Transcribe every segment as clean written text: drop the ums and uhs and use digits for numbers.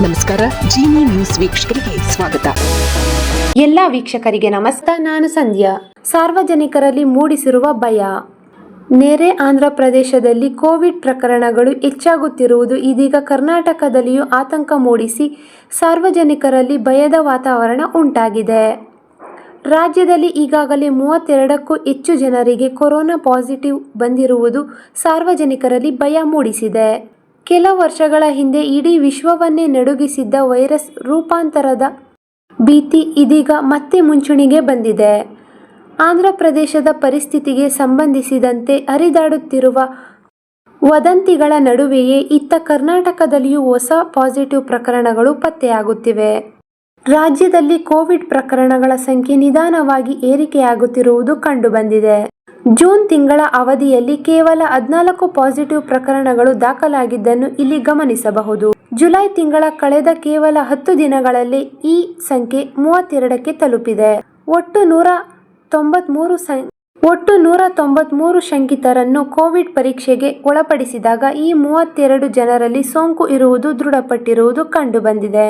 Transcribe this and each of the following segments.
ನಮಸ್ಕಾರ. ಜಿನಿ ನ್ಯೂಸ್ ವೀಕ್ಷಕರಿಗೆ ಸ್ವಾಗತ. ಎಲ್ಲ ವೀಕ್ಷಕರಿಗೆ ನಮಸ್ಕಾರ. ನಾನು ಸಂಧ್ಯಾ. ಸಾರ್ವಜನಿಕರಲ್ಲಿ ಮೂಡಿಸಿರುವ ಭಯ. ನೆರೆ ಆಂಧ್ರ ಪ್ರದೇಶದಲ್ಲಿ ಕೋವಿಡ್ ಪ್ರಕರಣಗಳು ಹೆಚ್ಚಾಗುತ್ತಿರುವುದು ಇದೀಗ ಕರ್ನಾಟಕದಲ್ಲಿಯೂ ಆತಂಕ ಮೂಡಿಸಿ ಸಾರ್ವಜನಿಕರಲ್ಲಿ ಭಯದ ವಾತಾವರಣ ಉಂಟಾಗಿದೆ. ರಾಜ್ಯದಲ್ಲಿ ಈಗಾಗಲೇ 32ಕ್ಕೂ ಹೆಚ್ಚು ಜನರಿಗೆ ಕೊರೋನಾ ಪಾಸಿಟಿವ್ ಬಂದಿರುವುದು ಸಾರ್ವಜನಿಕರಲ್ಲಿ ಭಯ ಮೂಡಿಸಿದೆ. ಕೆಲ ವರ್ಷಗಳ ಹಿಂದೆ ಇಡೀ ವಿಶ್ವವನ್ನೇ ನಡುಗಿಸಿದ್ದ ವೈರಸ್ ರೂಪಾಂತರದ ಭೀತಿ ಇದೀಗ ಮತ್ತೆ ಮುಂಚೂಣಿಗೆ ಬಂದಿದೆ. ಆಂಧ್ರ ಪ್ರದೇಶದ ಪರಿಸ್ಥಿತಿಗೆ ಸಂಬಂಧಿಸಿದಂತೆ ಹರಿದಾಡುತ್ತಿರುವ ವದಂತಿಗಳ ನಡುವೆಯೇ ಇತ್ತ ಕರ್ನಾಟಕದಲ್ಲಿಯೂ ಹೊಸ ಪಾಸಿಟಿವ್ ಪ್ರಕರಣಗಳು ಪತ್ತೆಯಾಗುತ್ತಿವೆ. ರಾಜ್ಯದಲ್ಲಿ ಕೋವಿಡ್ ಪ್ರಕರಣಗಳ ಸಂಖ್ಯೆ ನಿಧಾನವಾಗಿ ಏರಿಕೆಯಾಗುತ್ತಿರುವುದು ಕಂಡುಬಂದಿದೆ. ಜೂನ್ ತಿಂಗಳ ಅವಧಿಯಲ್ಲಿ ಕೇವಲ 14 ಪಾಸಿಟಿವ್ ಪ್ರಕರಣಗಳು ದಾಖಲಾಗಿದ್ದನ್ನು ಇಲ್ಲಿ ಗಮನಿಸಬಹುದು. ಜುಲೈ ತಿಂಗಳ ಕಳೆದ ಕೇವಲ 10 ದಿನಗಳಲ್ಲೇ ಈ ಸಂಖ್ಯೆ 32ಕ್ಕೆ ತಲುಪಿದೆ. ಒಟ್ಟು 193 ಶಂಕಿತರನ್ನು ಕೋವಿಡ್ ಪರೀಕ್ಷೆಗೆ ಒಳಪಡಿಸಿದಾಗ ಈ 32 ಜನರಲ್ಲಿ ಸೋಂಕು ಇರುವುದು ದೃಢಪಟ್ಟಿರುವುದು ಕಂಡುಬಂದಿದೆ.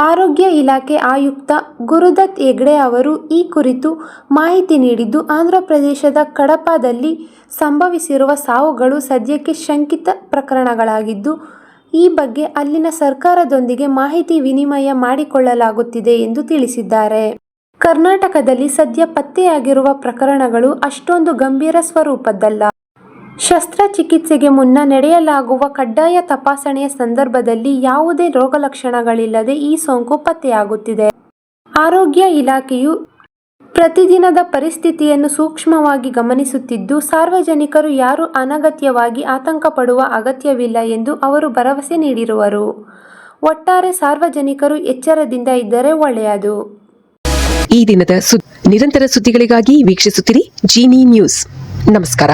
ಆರೋಗ್ಯ ಇಲಾಖೆ ಆಯುಕ್ತ ಗುರುದತ್ ಹೆಗ್ಡೆ ಅವರು ಈ ಕುರಿತು ಮಾಹಿತಿ ನೀಡಿದ್ದು, ಆಂಧ್ರ ಪ್ರದೇಶದ ಕಡಪದಲ್ಲಿ ಸಂಭವಿಸಿರುವ ಸಾವುಗಳು ಸದ್ಯಕ್ಕೆ ಶಂಕಿತ ಪ್ರಕರಣಗಳಾಗಿದ್ದು, ಈ ಬಗ್ಗೆ ಅಲ್ಲಿನ ಸರ್ಕಾರದೊಂದಿಗೆ ಮಾಹಿತಿ ವಿನಿಮಯ ಮಾಡಿಕೊಳ್ಳಲಾಗುತ್ತಿದೆ ಎಂದು ತಿಳಿಸಿದ್ದಾರೆ. ಕರ್ನಾಟಕದಲ್ಲಿ ಸದ್ಯ ಪತ್ತೆಯಾಗಿರುವ ಪ್ರಕರಣಗಳು ಅಷ್ಟೊಂದು ಗಂಭೀರ ಸ್ವರೂಪದ್ದಲ್ಲ. ಶಸ್ತ್ರಚಿಕಿತ್ಸೆಗೆ ಮುನ್ನ ನಡೆಯಲಾಗುವ ಕಡ್ಡಾಯ ತಪಾಸಣೆಯ ಸಂದರ್ಭದಲ್ಲಿ ಯಾವುದೇ ರೋಗಲಕ್ಷಣಗಳಿಲ್ಲದೆ ಈ ಸೋಂಕು ಪತ್ತೆಯಾಗುತ್ತಿದೆ. ಆರೋಗ್ಯ ಇಲಾಖೆಯು ಪ್ರತಿದಿನದ ಪರಿಸ್ಥಿತಿಯನ್ನು ಸೂಕ್ಷ್ಮವಾಗಿ ಗಮನಿಸುತ್ತಿದ್ದು, ಸಾರ್ವಜನಿಕರು ಯಾರೂ ಅನಗತ್ಯವಾಗಿ ಆತಂಕ ಪಡುವ ಅಗತ್ಯವಿಲ್ಲ ಎಂದು ಅವರು ಭರವಸೆ ನೀಡಿರುವರು. ಒಟ್ಟಾರೆ ಸಾರ್ವಜನಿಕರು ಎಚ್ಚರದಿಂದ ಇದ್ದರೆ ಒಳ್ಳೆಯದು. ಈ ದಿನದ ನಿರಂತರ ಸುದ್ದಿಗಳಿಗಾಗಿ ವೀಕ್ಷಿಸುತ್ತಿರಿ ಜಿನಿ ನ್ಯೂಸ್. ನಮಸ್ಕಾರ.